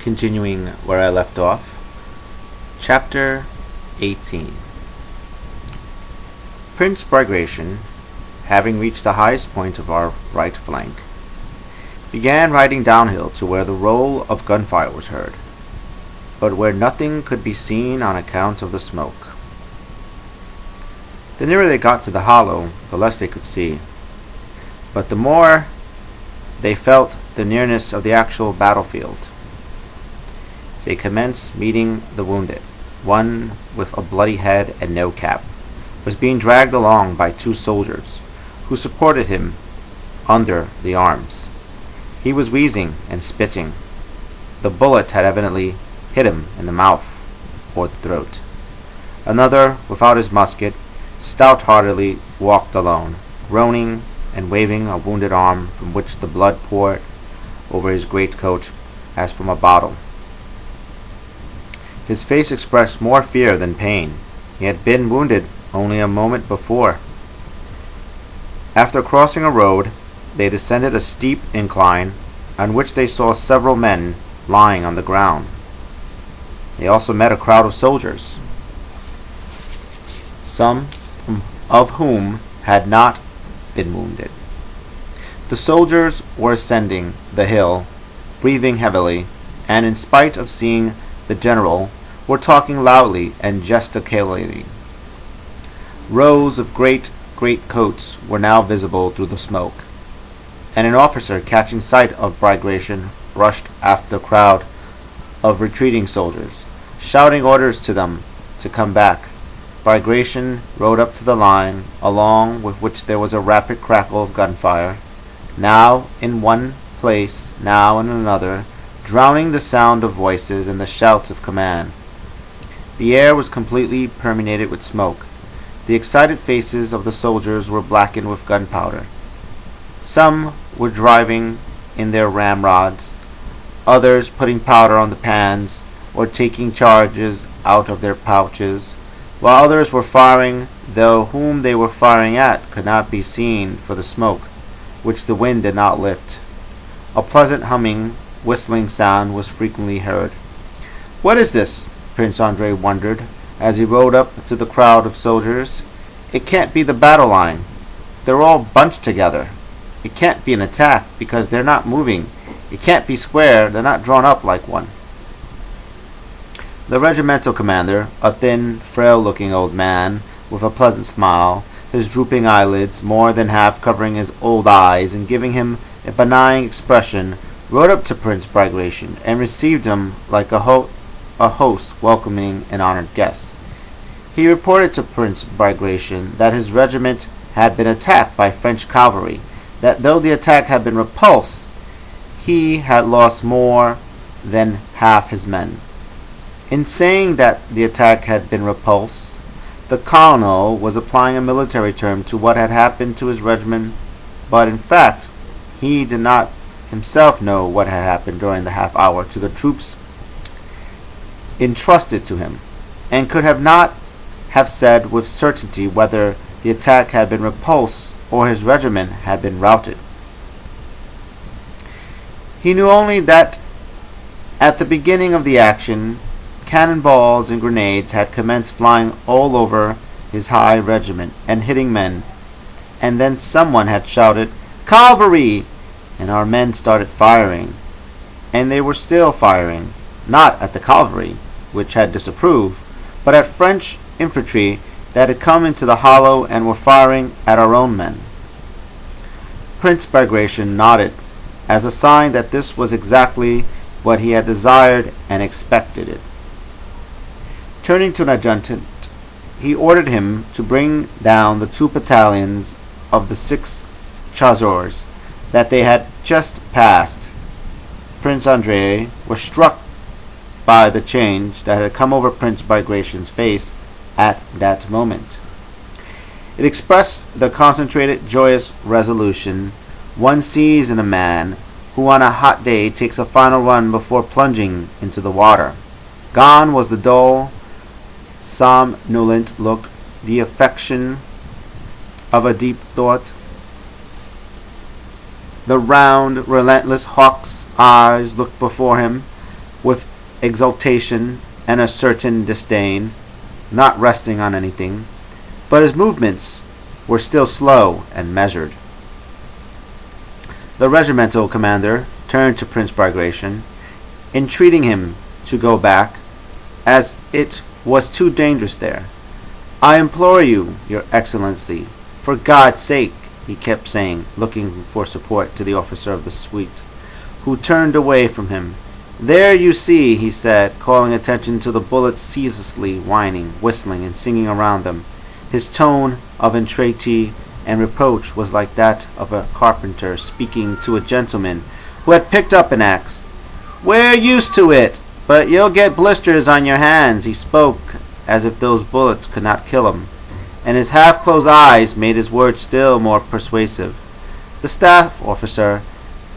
Continuing where I left off. Chapter 18. Prince Bagration, having reached the highest point of our right flank, began riding downhill to where the roll of gunfire was heard, but where nothing could be seen on account of the smoke. The nearer they got to the hollow, the less they could see, but the more they felt the nearness of the actual battlefield. They commenced meeting the wounded. One with a bloody head and no cap was being dragged along by two soldiers, who supported him under the arms. He was wheezing and spitting. The bullet had evidently hit him in the mouth or the throat. Another, without his musket, stout-heartedly walked alone, groaning and waving a wounded arm from which the blood poured over his greatcoat as from a bottle. His face expressed more fear than pain. He had been wounded only a moment before. After crossing a road, they descended a steep incline on which they saw several men lying on the ground. They also met a crowd of soldiers, some of whom had not been wounded. The soldiers were ascending the hill, breathing heavily, and in spite of seeing the general, were talking loudly and gesticulating. Rows of great coats were now visible through the smoke, and an officer, catching sight of Bagration, rushed after the crowd of retreating soldiers, shouting orders to them to come back. Bagration rode up to the line, along with which there was a rapid crackle of gunfire, now in one place, now in another, drowning the sound of voices and the shouts of command. The air was completely permeated with smoke. The excited faces of the soldiers were blackened with gunpowder. Some were driving in their ramrods, others putting powder on the pans or taking charges out of their pouches, while others were firing, though whom they were firing at could not be seen for the smoke, which the wind did not lift. A pleasant humming, whistling sound was frequently heard. "What is this?" Prince Andrei wondered, as he rode up to the crowd of soldiers. "It can't be the battle line. They're all bunched together. It can't be an attack, because they're not moving. It can't be square. They're not drawn up like one." The regimental commander, a thin, frail-looking old man, with a pleasant smile, his drooping eyelids more than half covering his old eyes and giving him a benign expression, rode up to Prince Bagration and received him like a host welcoming an honored guest. He reported to Prince Bagration that his regiment had been attacked by French cavalry, that though the attack had been repulsed, he had lost more than half his men. In saying that the attack had been repulsed, the colonel was applying a military term to what had happened to his regiment, but in fact he did not himself know what had happened during the half hour to the troops entrusted to him, and could not have said with certainty whether the attack had been repulsed or his regiment had been routed. He knew only that at the beginning of the action, cannonballs and grenades had commenced flying all over his high regiment and hitting men, and then someone had shouted, "Cavalry!" and our men started firing, and they were still firing, not at the cavalry, which had disapproved, but at French infantry that had come into the hollow and were firing at our own men. Prince Bagration nodded, as a sign that this was exactly what he had desired and expected it. Turning to an adjutant, he ordered him to bring down the 2 battalions of the 6th Chasseurs that they had just passed. Prince Andrei was struck by the change that had come over Prince Bagration's face at that moment. It expressed the concentrated, joyous resolution one sees in a man who on a hot day takes a final run before plunging into the water. Gone was the dull, somnolent look, the affection of a deep thought. The round, relentless hawk's eyes looked before him with exultation and a certain disdain, not resting on anything, but his movements were still slow and measured. The regimental commander turned to Prince Bagration, entreating him to go back, as it was too dangerous there. "I implore you, your excellency, for God's sake," he kept saying, looking for support to the officer of the suite, who turned away from him. "There you see," he said, calling attention to the bullets ceaselessly whining, whistling, and singing around them. His tone of entreaty and reproach was like that of a carpenter speaking to a gentleman who had picked up an axe. "We're used to it, but you'll get blisters on your hands." He spoke as if those bullets could not kill him, and his half-closed eyes made his words still more persuasive. The staff officer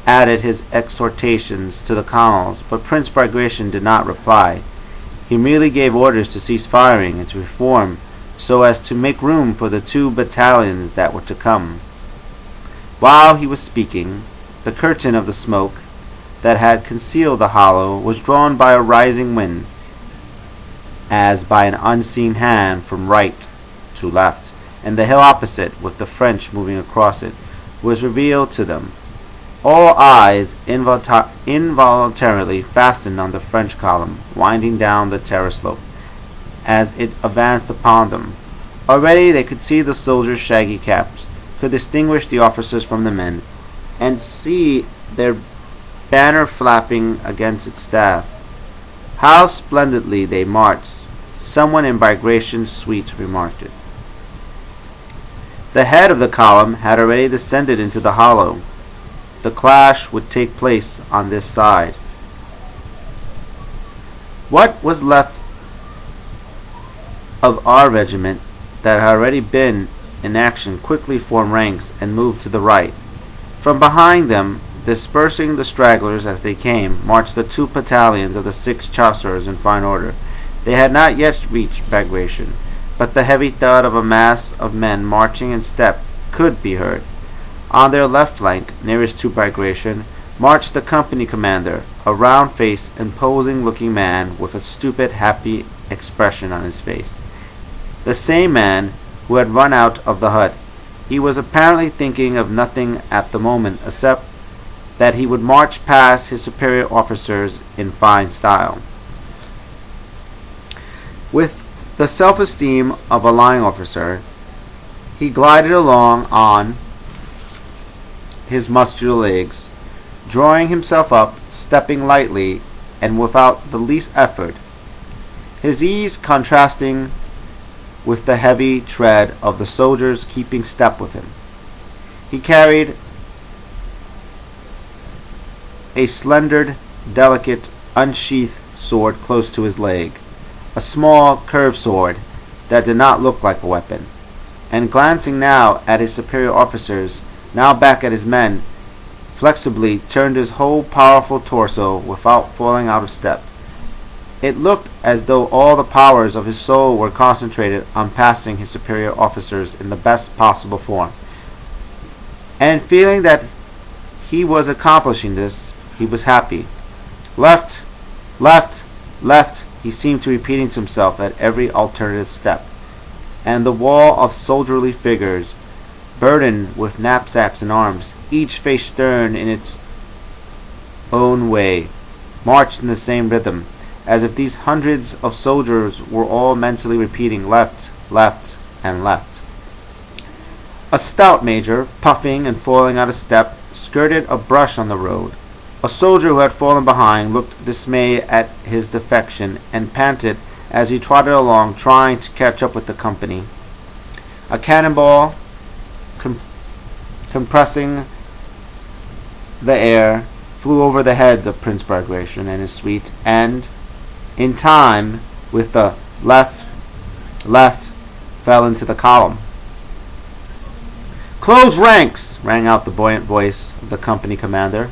added his exhortations to the colonels, but Prince Bagration did not reply. He merely gave orders to cease firing and to reform, so as to make room for the 2 battalions that were to come. While he was speaking, the curtain of the smoke that had concealed the hollow was drawn by a rising wind, as by an unseen hand from right to left, and the hill opposite, with the French moving across it, was revealed to them. All eyes involuntarily fastened on the French column, winding down the terrace slope, as it advanced upon them. Already they could see the soldiers' shaggy caps, could distinguish the officers from the men, and see their banner flapping against its staff. How splendidly they marched! Someone in Bagration's suite remarked it. The head of the column had already descended into the hollow. The clash would take place on this side. What was left of our regiment that had already been in action quickly formed ranks and moved to the right. From behind them, dispersing the stragglers as they came, marched the 2 battalions of the 6th Chasseurs in fine order. They had not yet reached Bagration, but the heavy thud of a mass of men marching in step could be heard. On their left flank, nearest to Bagration, marched the company commander, a round-faced, imposing-looking man with a stupid, happy expression on his face. The same man who had run out of the hut. He was apparently thinking of nothing at the moment except that he would march past his superior officers in fine style. With the self-esteem of a line officer, he glided along on his muscular legs, drawing himself up, stepping lightly and without the least effort, his ease contrasting with the heavy tread of the soldiers keeping step with him. He carried a slender, delicate, unsheathed sword close to his leg, a small, curved sword that did not look like a weapon, and glancing now at his superior officers, now back at his men, flexibly turned his whole powerful torso without falling out of step. It looked as though all the powers of his soul were concentrated on passing his superior officers in the best possible form. And feeling that he was accomplishing this, he was happy. Left, left, left, he seemed to be repeating to himself at every alternative step. And the wall of soldierly figures, burdened with knapsacks and arms, each face stern in its own way, marched in the same rhythm, as if these hundreds of soldiers were all mentally repeating left, left, and left. A stout major, puffing and falling out of step, skirted a brush on the road. A soldier who had fallen behind looked dismay at his defection and panted as he trotted along, trying to catch up with the company. A cannonball, compressing the air, flew over the heads of Prince Bagration and his suite, and, in time with the left, fell into the column. "Close ranks!" rang out the buoyant voice of the company commander.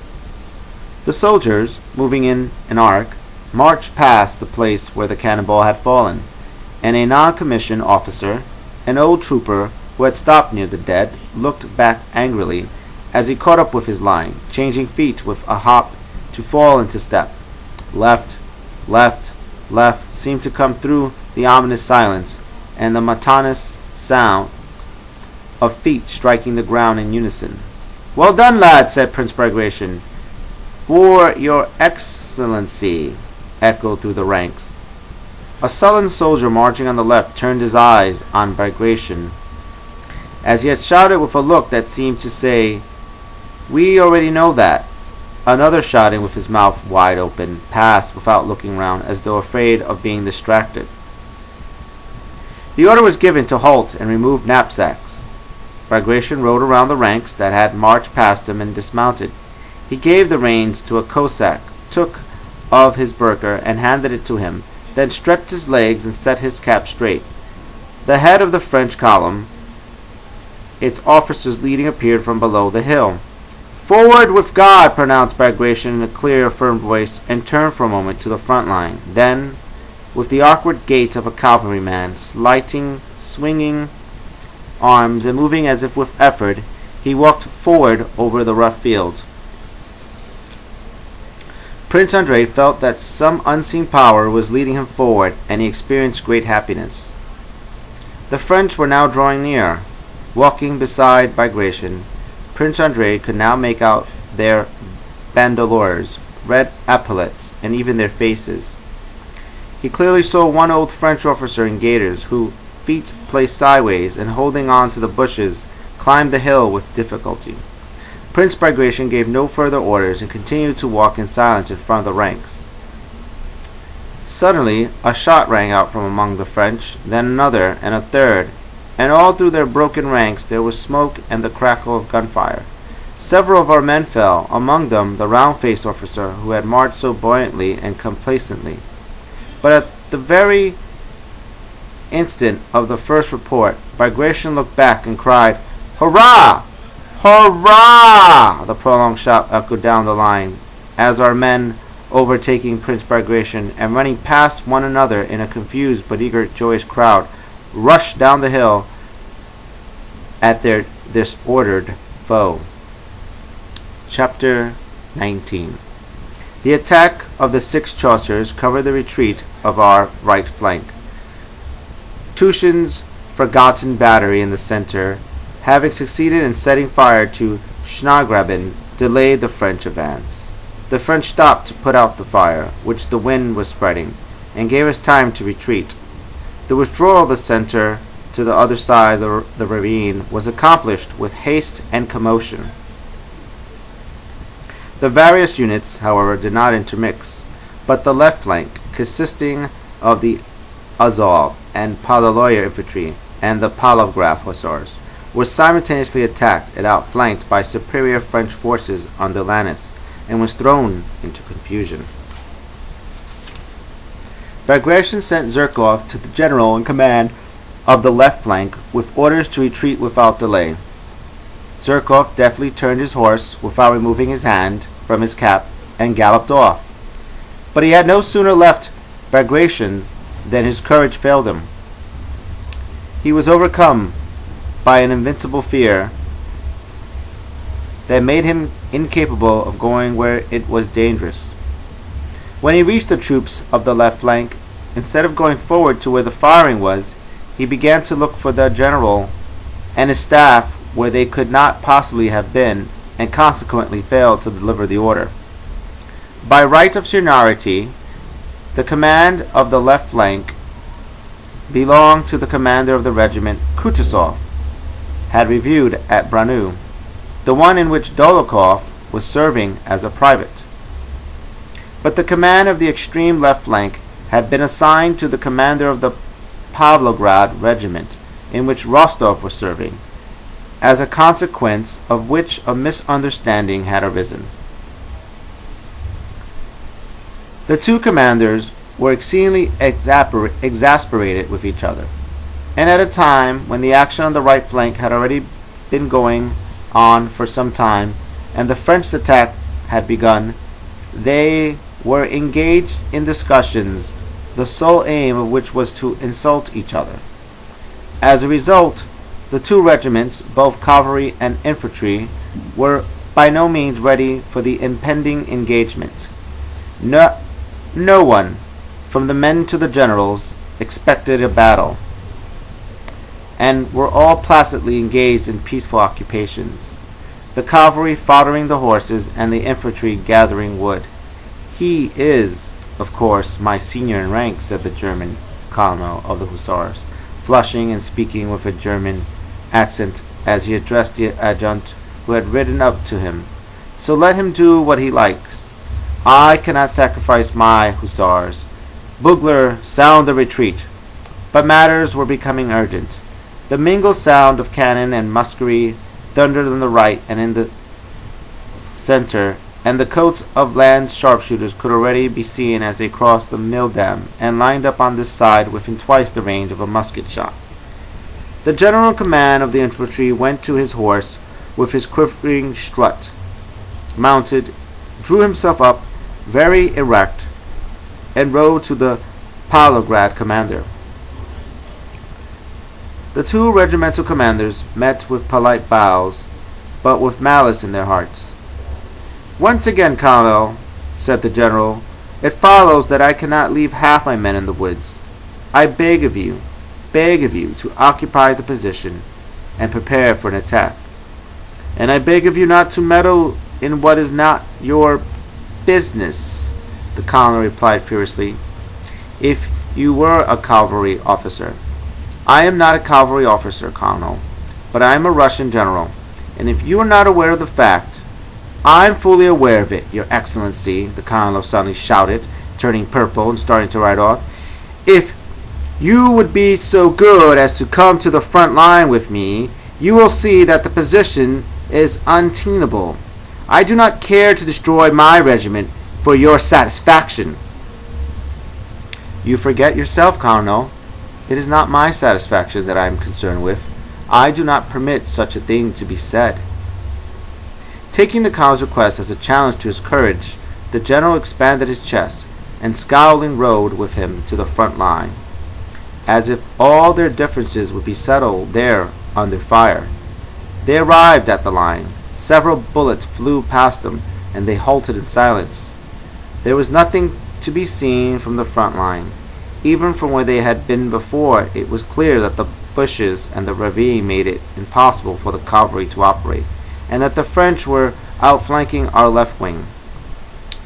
The soldiers, moving in an arc, marched past the place where the cannonball had fallen, and a non-commissioned officer, an old trooper who had stopped near the dead, looked back angrily as he caught up with his line, changing feet with a hop to fall into step. Left, left, left seemed to come through the ominous silence, and the monotonous sound of feet striking the ground in unison. "Well done, lad," said Prince Bagration. "For your excellency," echoed through the ranks. A sullen soldier marching on the left turned his eyes on Bagration, as he had shouted with a look that seemed to say, "We already know that." Another, shouting with his mouth wide open, passed without looking round, as though afraid of being distracted. The order was given to halt and remove knapsacks. Bagration rode around the ranks that had marched past him and dismounted. He gave the reins to a Cossack, took of his burqa and handed it to him, then stretched his legs and set his cap straight. The head of the French column, its officers leading, appeared from below the hill. "Forward with God!" pronounced Bagration in a clear, firm voice, and turned for a moment to the front line. Then, with the awkward gait of a cavalryman, swinging arms and moving as if with effort, he walked forward over the rough field. Prince Andrei felt that some unseen power was leading him forward, and he experienced great happiness. The French were now drawing near. Walking beside Bagration, Prince Andrei could now make out their bandoliers, red epaulets, and even their faces. He clearly saw one old French officer in gaiters, who, feet placed sideways and holding on to the bushes, climbed the hill with difficulty. Prince Bagration gave no further orders and continued to walk in silence in front of the ranks. Suddenly, a shot rang out from among the French, then another and a third, and all through their broken ranks there was smoke and the crackle of gunfire. Several of our men fell, among them the round-faced officer who had marched so buoyantly and complacently. But at the very instant of the first report, Bagration looked back and cried, "Hurrah! Hurrah!" The prolonged shout echoed down the line, as our men, overtaking Prince Bagration and running past one another in a confused but eager, joyous crowd, rushed down the hill at their disordered foe. Chapter 19. The attack of the 6 Chaucers covered the retreat of our right flank. Tushin's forgotten battery in the center, having succeeded in setting fire to Schnagraben, delayed the French advance. The French stopped to put out the fire, which the wind was spreading, and gave us time to retreat. The withdrawal of the center to the other side of the ravine was accomplished with haste and commotion. The various units, however, did not intermix, but the left flank, consisting of the Azov and Palaloyer infantry and the Palograph hussars, was simultaneously attacked and outflanked by superior French forces under Lannes, and was thrown into confusion. Bagration sent Zherkov to the general in command of the left flank with orders to retreat without delay. Zherkov deftly turned his horse without removing his hand from his cap and galloped off. But he had no sooner left Bagration than his courage failed him. He was overcome by an invincible fear that made him incapable of going where it was dangerous. When he reached the troops of the left flank, instead of going forward to where the firing was, he began to look for the general and his staff where they could not possibly have been, and consequently failed to deliver the order. By right of seniority, the command of the left flank belonged to the commander of the regiment, Kutusov, had reviewed at Branu, the one in which Dolokhov was serving as a private. But the command of the extreme left flank had been assigned to the commander of the Pavlograd regiment, in which Rostov was serving, as a consequence of which a misunderstanding had arisen. The two commanders were exceedingly exasperated with each other, and at a time when the action on the right flank had already been going on for some time, and the French attack had begun, they were engaged in discussions, the sole aim of which was to insult each other. As a result, the two regiments, both cavalry and infantry, were by no means ready for the impending engagement. No one from the men to the generals, expected a battle, and were all placidly engaged in peaceful occupations, the cavalry foddering the horses and the infantry gathering wood. "He is, of course, my senior in rank," said the German colonel of the hussars, flushing and speaking with a German accent as he addressed the adjutant who had ridden up to him. "So let him do what he likes. I cannot sacrifice my hussars. Bugler, sound the retreat." But matters were becoming urgent. The mingled sound of cannon and musketry thundered on the right and in the center, and the coats of Land's sharpshooters could already be seen as they crossed the mill dam and lined up on this side within twice the range of a musket shot. The general in command of the infantry went to his horse with his quivering strut, mounted, drew himself up very erect, and rode to the Pavlograd commander. The two regimental commanders met with polite bows, but with malice in their hearts. "Once again, Colonel," said the general, "it follows that I cannot leave half my men in the woods. I beg of you to occupy the position and prepare for an attack. And I beg of you not to meddle in what is not your business," the colonel replied furiously. "If you were a cavalry officer—" "I am not a cavalry officer, Colonel, but I am a Russian general, and if you are not aware of the fact—" "I am fully aware of it, Your Excellency," the colonel suddenly shouted, turning purple and starting to ride off. "If you would be so good as to come to the front line with me, you will see that the position is untenable. I do not care to destroy my regiment for your satisfaction." "You forget yourself, Colonel. It is not my satisfaction that I am concerned with. I do not permit such a thing to be said." Taking the colonel's request as a challenge to his courage, the general expanded his chest, and scowling rode with him to the front line, as if all their differences would be settled there under fire. They arrived at the line. Several bullets flew past them, and they halted in silence. There was nothing to be seen from the front line. Even from where they had been before, it was clear that the bushes and the ravine made it impossible for the cavalry to operate, and that the French were outflanking our left wing.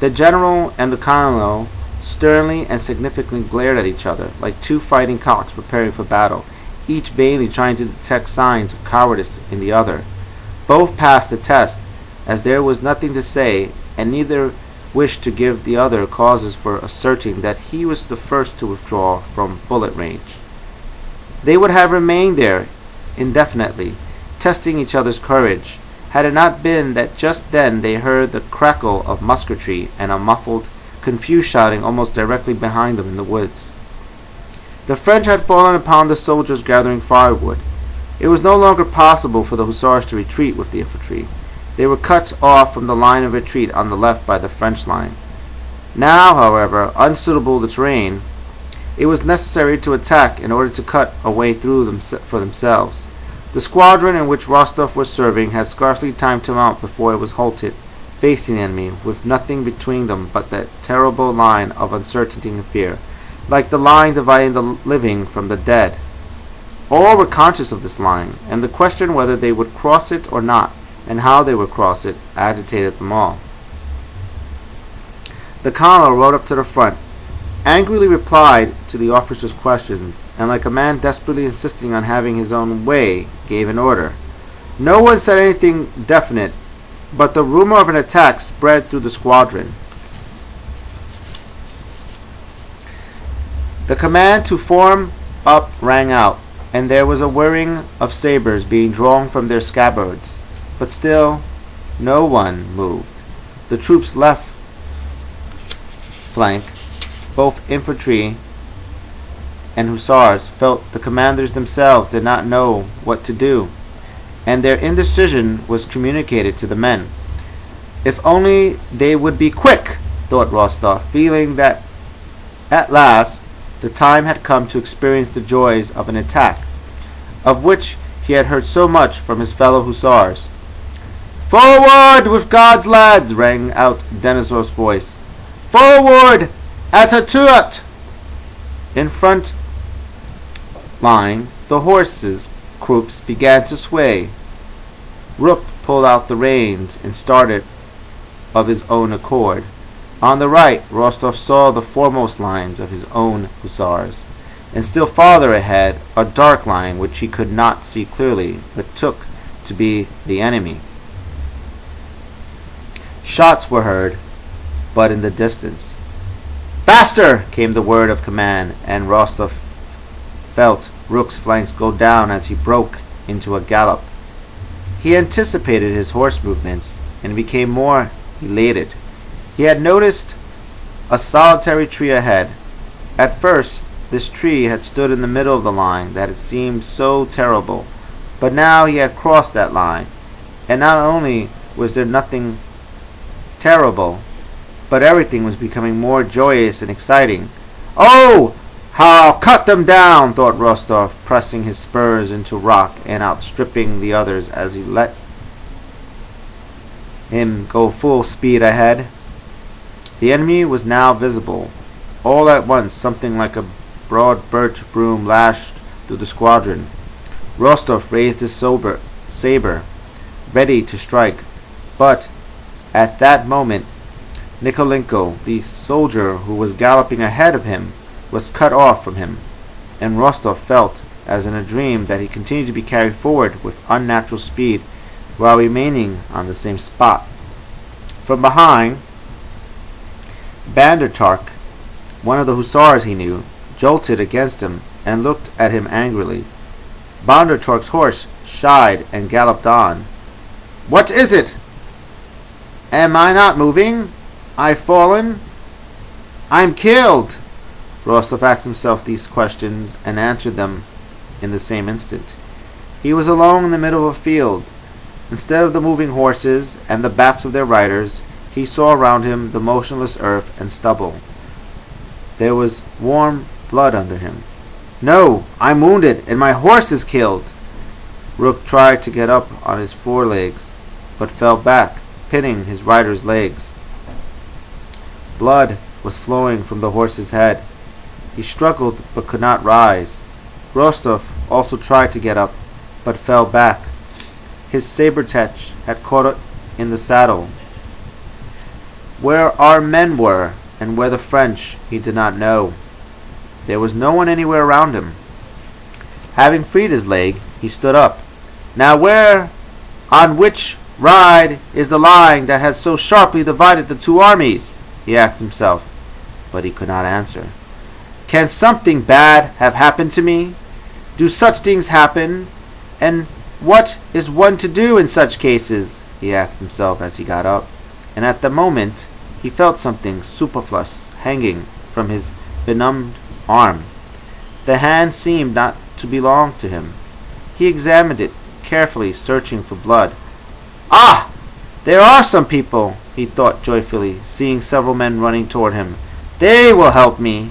The general and the colonel sternly and significantly glared at each other, like two fighting cocks preparing for battle, each vainly trying to detect signs of cowardice in the other. Both passed the test, as there was nothing to say, and neither wished to give the other causes for asserting that he was the first to withdraw from bullet range. They would have remained there indefinitely, testing each other's courage, had it not been that just then they heard the crackle of musketry and a muffled, confused shouting almost directly behind them in the woods. The French had fallen upon the soldiers gathering firewood. It was no longer possible for the hussars to retreat with the infantry. They were cut off from the line of retreat on the left by the French line. Now, however, unsuitable the terrain, it was necessary to attack in order to cut a way through for themselves. The squadron in which Rostov was serving had scarcely time to mount before it was halted, facing the enemy, with nothing between them but that terrible line of uncertainty and fear, like the line dividing the living from the dead. All were conscious of this line, and the question whether they would cross it or not, and how they would cross it, agitated them all. The colonel rode up to the front, angrily replied to the officer's questions, and like a man desperately insisting on having his own way, gave an order. No one said anything definite, but the rumor of an attack spread through the squadron. The command to form up rang out, and there was a whirring of sabers being drawn from their scabbards. But still, no one moved. The troops' left flank, both infantry and hussars, felt the commanders themselves did not know what to do, and their indecision was communicated to the men. If only they would be quick, thought Rostov, feeling that at last the time had come to experience the joys of an attack, of which he had heard so much from his fellow hussars. "Forward with God's lads!" rang out Denisov's voice. "Forward! Attitude!" In front line, the horses' croups began to sway. Rook pulled out the reins and started of his own accord. On the right, Rostov saw the foremost lines of his own hussars, and still farther ahead a dark line which he could not see clearly, but took to be the enemy. Shots were heard, but in the distance. "Faster!" came the word of command, and Rostov felt Rook's flanks go down as he broke into a gallop. He anticipated his horse movements and became more elated. He had noticed a solitary tree ahead. At first, this tree had stood in the middle of the line that had seemed so terrible, but now he had crossed that line, and not only was there nothing terrible, but everything was becoming more joyous and exciting. "Oh, I'll cut them down," thought Rostov, pressing his spurs into rock and outstripping the others as he let him go full speed ahead. The enemy was now visible. All at once something like a broad birch broom lashed through the squadron. Rostov raised his saber, ready to strike, but at that moment Nikolenko, the soldier who was galloping ahead of him, was cut off from him, and Rostov felt, as in a dream, that he continued to be carried forward with unnatural speed while remaining on the same spot. From behind, Banderchark, one of the hussars he knew, jolted against him and looked at him angrily. Banderchark's horse shied and galloped on. "What is it? Am I not moving? I've fallen? I'm killed!" Rostov asked himself these questions and answered them in the same instant. He was alone in the middle of a field. Instead of the moving horses and the backs of their riders, he saw around him the motionless earth and stubble. There was warm blood under him. "No, I'm wounded, and my horse is killed." Rook tried to get up on his forelegs, but fell back, pinning his rider's legs. Blood was flowing from the horse's head. He struggled but could not rise. Rostov also tried to get up, but fell back. His saber-tetch had caught in the saddle. Where our men were, and where the French, he did not know. There was no one anywhere around him. Having freed his leg, he stood up. "Now where, on which ride, is the line that has so sharply divided the two armies?" he asked himself, but he could not answer. "Can something bad have happened to me? Do such things happen? And what is one to do in such cases?" he asked himself as he got up, and at the moment he felt something superfluous hanging from his benumbed arm. The hand seemed not to belong to him. He examined it carefully, searching for blood. "Ah! There are some people," he thought joyfully, seeing several men running toward him. "They will help me."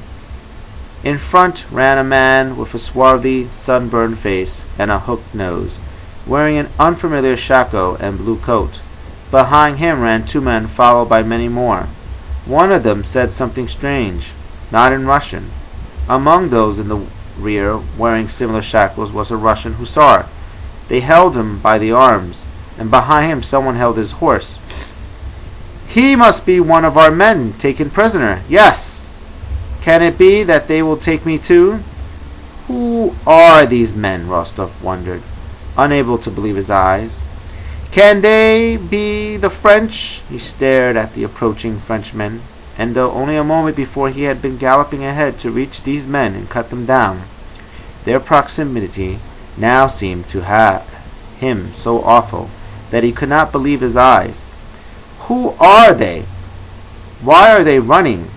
In front ran a man with a swarthy, sunburned face and a hooked nose, wearing an unfamiliar shako and blue coat. Behind him ran two men, followed by many more. One of them said something strange, not in Russian. Among those in the rear, wearing similar shackles, was a Russian hussar. They held him by the arms, and behind him someone held his horse. "He must be one of our men taken prisoner. Yes! Can it be that they will take me too?" Who are these men? Rostov wondered, unable to believe his eyes. Can they be the French? He stared at the approaching Frenchmen, and though only a moment before he had been galloping ahead to reach these men and cut them down, their proximity now seemed to have him so awful that he could not believe his eyes. Who are they? Why are they running?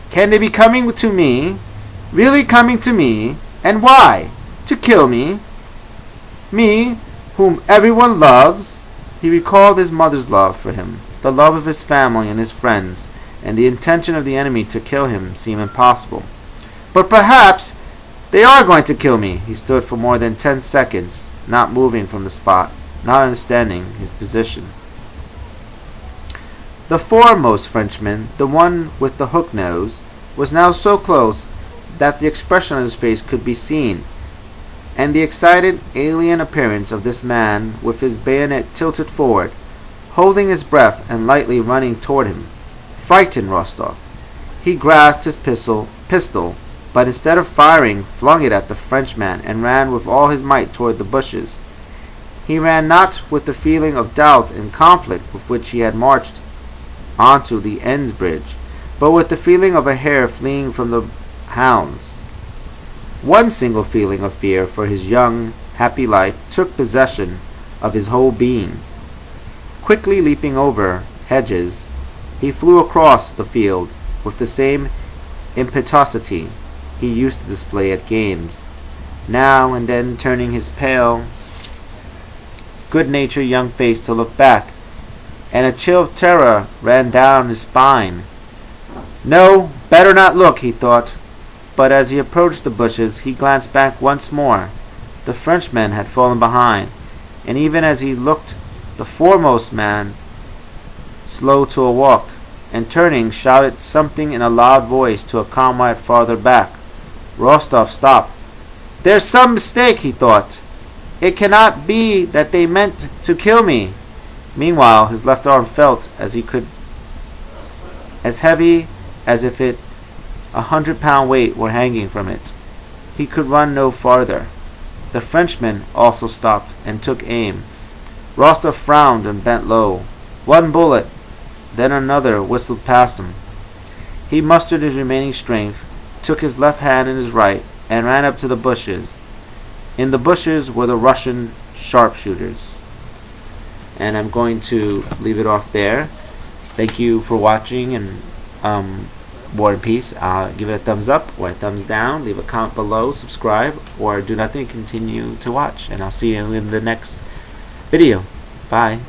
Can they be coming to me? Really coming to me? And why? To kill me? Me, whom everyone loves? He recalled his mother's love for him, the love of his family and his friends, and the intention of the enemy to kill him seemed impossible. But perhaps they are going to kill me. He stood for more than 10 seconds, not moving from the spot, not understanding his position. The foremost Frenchman, the one with the hook nose, was now so close that the expression on his face could be seen, and the excited alien appearance of this man with his bayonet tilted forward, holding his breath and lightly running toward him, frightened Rostov. He grasped his pistol, but instead of firing, flung it at the Frenchman and ran with all his might toward the bushes. He ran not with the feeling of doubt and conflict with which he had marched onto the Enns bridge, but with the feeling of a hare fleeing from the hounds. One single feeling of fear for his young, happy life took possession of his whole being. Quickly leaping over hedges, he flew across the field with the same impetuosity he used to display at games, now and then turning his pale, good-natured young face to look back, and a chill of terror ran down his spine. No, better not look, he thought, but as he approached the bushes, he glanced back once more. The Frenchman had fallen behind, and even as he looked, the foremost man slowed to a walk, and turning, shouted something in a loud voice to a comrade farther back. Rostov stopped. There's some mistake, he thought. It cannot be that they meant to kill me. Meanwhile, his left arm felt as heavy as if 100-pound weight were hanging from it. He could run no farther. The Frenchman also stopped and took aim. Rostov frowned and bent low. One bullet, then another whistled past him. He mustered his remaining strength, took his left hand in his right, and ran up to the bushes. In the bushes were the Russian sharpshooters. And I'm going to leave it off there. Thank you for watching, and War and Peace. Give it a thumbs up or a thumbs down. Leave a comment below, subscribe, or do nothing. Continue to watch, and I'll see you in the next video. Bye.